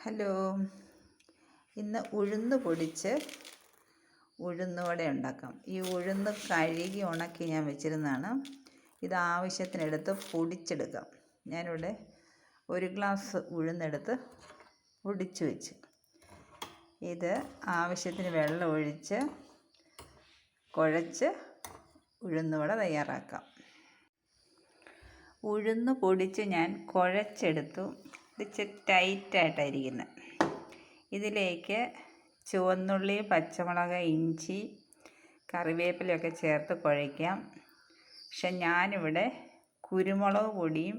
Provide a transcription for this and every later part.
Hello, ഇന്ന് ഉഴുന്ന് പൊടിച്ച് ഉഴുന്നുവട ഉണ്ടാക്കാം. ഈ ഉഴുന്ന് കഴുകി ഉണക്കി ഞാൻ വെച്ചിരുന്നതാണ്. ഇത് ആവശ്യത്തിനെടുത്ത് പൊടിച്ചെടുക്കാം. ഞാനിവിടെ 1 ഗ്ലാസ് ഉഴുന്നെടുത്ത് പൊടിച്ച് വെച്ച്. ഇത് ആവശ്യത്തിന് വെള്ളം ഒഴിച്ച് കുഴച്ച് ഉഴുന്നുവട തയ്യാറാക്കാം. ഉഴുന്ന് പൊടിച്ച് ഞാൻ കുഴച്ചെടുത്തു. ഇത് ടൈറ്റായിട്ടായിരിക്കുന്നത്. ഇതിലേക്ക് ചുവന്നുള്ളി, പച്ചമുളക്, ഇഞ്ചി, കറിവേപ്പിലയൊക്കെ ചേർത്ത് കുഴയ്ക്കാം. പക്ഷെ ഞാനിവിടെ കുരുമുളക് പൊടിയും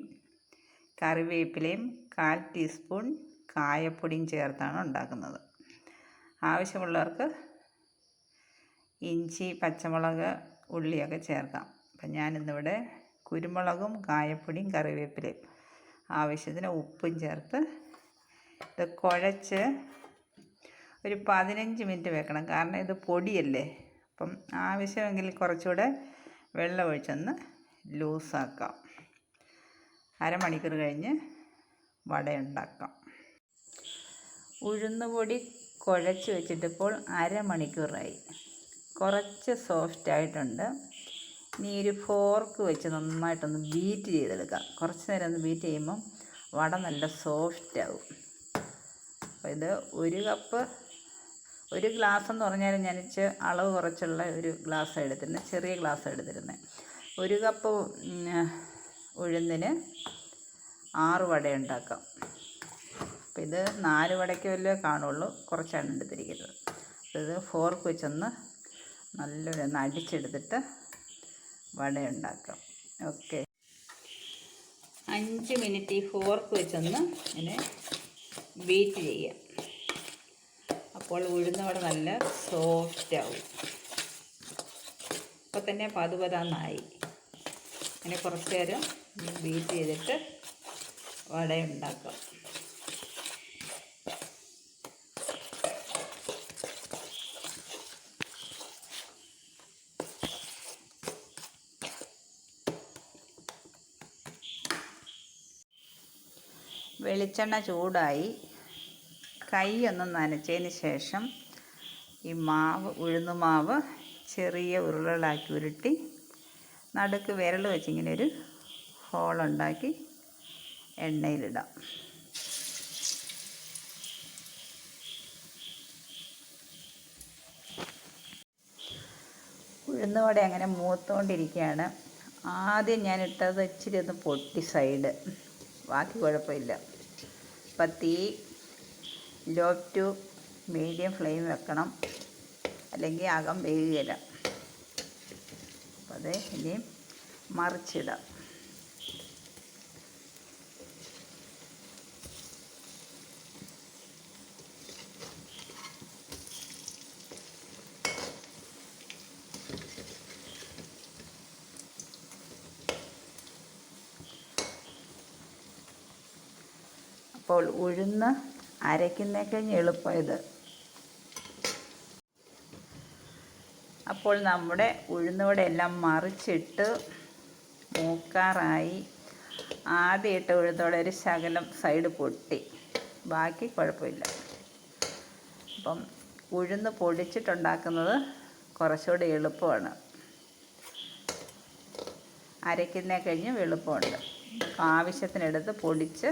കറിവേപ്പിലയും 1/4 ടീസ്പൂൺ കായപ്പൊടിയും ചേർത്താണ് ഉണ്ടാക്കുന്നത്. ആവശ്യമുള്ളവർക്ക് ഇഞ്ചി, പച്ചമുളക്, ഉള്ളിയൊക്കെ ചേർക്കാം. അപ്പം ഞാനിന്നിവിടെ കുരുമുളകും കായപ്പൊടിയും കറിവേപ്പിലയും ആവശ്യത്തിന് ഉപ്പും ചേർത്ത് ഇത് കുഴച്ച് ഒരു 15 മിനിറ്റ് വെക്കണം. കാരണം ഇത് പൊടിയല്ലേ. അപ്പം ആവശ്യമെങ്കിൽ കുറച്ചുകൂടെ വെള്ളം ഒഴിച്ചൊന്ന് ലൂസാക്കാം. അരമണിക്കൂർ കഴിഞ്ഞ് വട ഉണ്ടാക്കാം. ഉഴുന്നുപൊടി കുഴച്ച് വെച്ചിട്ടിപ്പോൾ അരമണിക്കൂറായി. കുറച്ച് സോഫ്റ്റായിട്ടുണ്ട്. ഇനി ഒരു ഫോർക്ക് വെച്ച് നന്നായിട്ടൊന്ന് ബീറ്റ് ചെയ്തെടുക്കാം. കുറച്ച് നേരം ഒന്ന് ബീറ്റ് ചെയ്യുമ്പം വട നല്ല സോഫ്റ്റാവും. അപ്പോൾ ഇത് 1 ഗ്ലാസ് എന്ന് പറഞ്ഞാൽ ഞാൻ അളവ് കുറച്ചുള്ള ഒരു ഗ്ലാസ്സാണ് എടുത്തിരുന്നത്. ചെറിയ ഗ്ലാസ്സാണ് എടുത്തിരുന്നത്. 1 കപ്പ് ഉഴുന്നിന് 6 വട ഉണ്ടാക്കാം. അപ്പോൾ ഇത് 4 വടയ്ക്ക് വല്ലതും കാണുള്ളൂ. കുറച്ചാണ് എടുത്തിരിക്കുന്നത്. ഇത് ഫോർക്ക് വെച്ചൊന്ന് നല്ലൊരു അടിച്ചെടുത്തിട്ട് വട ഉണ്ടാക്കാം. ഓക്കെ, 5 മിനിറ്റ് ഈ ഫോർക്ക് വെച്ചൊന്ന് ഇങ്ങനെ ബീറ്റ് ചെയ്യാം. അപ്പോൾ ഉഴുന്നവട നല്ല സോഫ്റ്റാവും. ഇപ്പോൾ തന്നെ പതുപതാന്നായി. അങ്ങനെ കുറച്ച് നേരം ബീറ്റ് ചെയ്തിട്ട് വട ഉണ്ടാക്കാം. വെളിച്ചെണ്ണ ചൂടായി. കൈ ഒന്ന് നനച്ചതിന് ശേഷം ഈ ഉഴുന്നുമാവ് ചെറിയ ഉരുളകളാക്കി ഉരുട്ടി നടുക്ക് വിരൽ വെച്ചിങ്ങനെ ഒരു ഹോളുണ്ടാക്കി എണ്ണയിലിടാം. ഉഴുന്നുവട അങ്ങനെ മൂത്തുകൊണ്ടിരിക്കുകയാണ്. ആദ്യം ഞാൻ ഇട്ടത് ഇച്ചിരി ഒന്ന് പൊട്ടി സൈഡ്, ബാക്കി കുഴപ്പമില്ല. അപ്പം തീ ലോ ടു മീഡിയം ഫ്ലെയിം വെക്കണം, അല്ലെങ്കിൽ അകം വേകുകയില്ല. അപ്പം അത് ഇനിയും മറിച്ചിടാം. അപ്പോൾ ഉഴുന്ന് അരയ്ക്കുന്നതൊക്കെ എളുപ്പം ഇത്. അപ്പോൾ നമ്മുടെ ഉഴുന്നുവട എല്ലാം മറിച്ചിട്ട് മൂക്കാറായി. ആദ്യം ഇട്ട ഉഴുന്നവട ഒരു ശകലം സൈഡ് പൊട്ടി, ബാക്കി കുഴപ്പമില്ല. അപ്പം ഉഴുന്ന് പൊടിച്ചിട്ടുണ്ടാക്കുന്നത് കുറച്ചുകൂടി എളുപ്പമാണ്. അരയ്ക്കുന്നേ കഴിഞ്ഞ് എളുപ്പമുണ്ട്. ആവശ്യത്തിനെടുത്ത് പൊടിച്ച്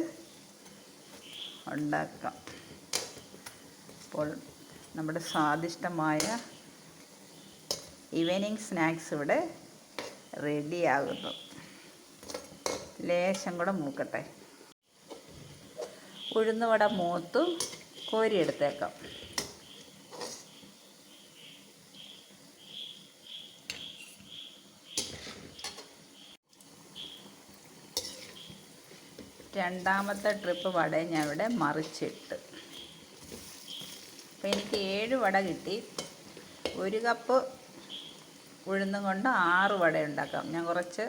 ഉണ്ടാക്കാം. അപ്പോൾ നമ്മുടെ സ്വാദിഷ്ടമായ ഈവനിങ് സ്നാക്സ് ഇവിടെ റെഡിയാകുന്നു. ലേശം കൂടെ മൂക്കട്ടെ. ഉഴുന്നുവട മൂത്തു, കോരിയെടുത്തേക്കാം. രണ്ടാമത്തെ ട്രിപ്പ് വട ഞാൻ ഇവിടെ മറിച്ചിട്ട്. അപ്പോൾ എനിക്ക് 7 വട കിട്ടി. 1 കപ്പ് ഉഴുന്നും കൊണ്ട് 6 വട ഉണ്ടാക്കാം. ഞാൻ കുറച്ച്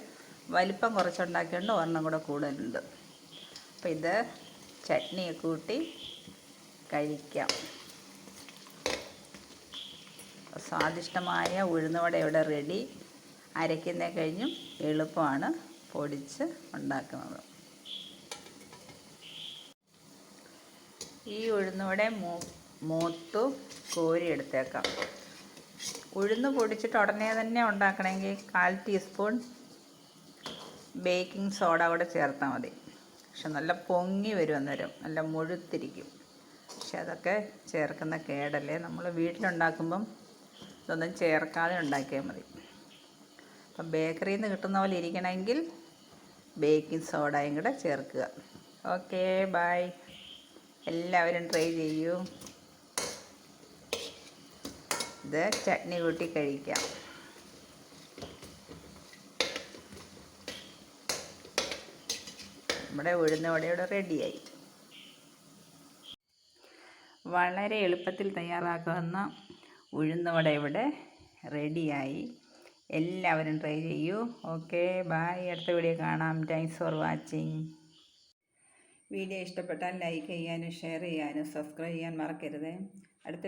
വലിപ്പം കുറച്ചുണ്ടാക്കിയതുകൊണ്ട് ഒരെണ്ണം കൂടെ കൂടുതലുണ്ട്. അപ്പോൾ ഇത് ചട്നിയൊക്കെ കൂട്ടി കഴിക്കാം. സ്വാദിഷ്ടമായ ഉഴുന്നുവട ഇവിടെ റെഡി. അരയ്ക്കുന്നേ കഴിഞ്ഞും എളുപ്പമാണ് പൊടിച്ച് ഉണ്ടാക്കുന്നത്. ഈ ഉഴുന്നുവട മൂത്തു കോരി എടുത്തേക്കാം. ഉഴുന്ന് പൊടിച്ചിട്ട് ഉടനെ തന്നെ ഉണ്ടാക്കണമെങ്കിൽ 1/4 ടീസ്പൂൺ ബേക്കിംഗ് സോഡ കൂടെ ചേർത്താൽ മതി. പക്ഷെ നല്ല പൊങ്ങി വരും, അന്നേരം നല്ല മുഴുത്തിരിക്കും. പക്ഷെ അതൊക്കെ ചേർക്കുന്ന കേടല്ലേ. നമ്മൾ വീട്ടിലുണ്ടാക്കുമ്പം ഇതൊന്നും ചേർക്കാതെ ഉണ്ടാക്കിയാൽ മതി. അപ്പം ബേക്കറിയിൽ നിന്ന് കിട്ടുന്ന പോലെ ഇരിക്കണമെങ്കിൽ ബേക്കിംഗ് സോഡയും കൂടെ ചേർക്കുക. Okay, by. എല്ലാവരും ട്രൈ ചെയ്യൂ. ഇത് ചട്നി കൂട്ടി കഴിക്കാം. നമ്മുടെ ഉഴുന്നുവടയുടെ റെഡിയായി. വളരെ എളുപ്പത്തിൽ തയ്യാറാക്കാവുന്ന ഉഴുന്നുവട ഇവിടെ റെഡിയായി. എല്ലാവരും ട്രൈ ചെയ്യൂ. Okay, bye. അടുത്ത വീഡിയോ കാണാം. Thanks for watching. വീഡിയോ ഇഷ്ടപ്പെട്ടാൽ ലൈക്ക് ചെയ്യാനും ഷെയർ ചെയ്യാനും സബ്സ്ക്രൈബ് ചെയ്യാൻ മറക്കരുത്. അടുത്ത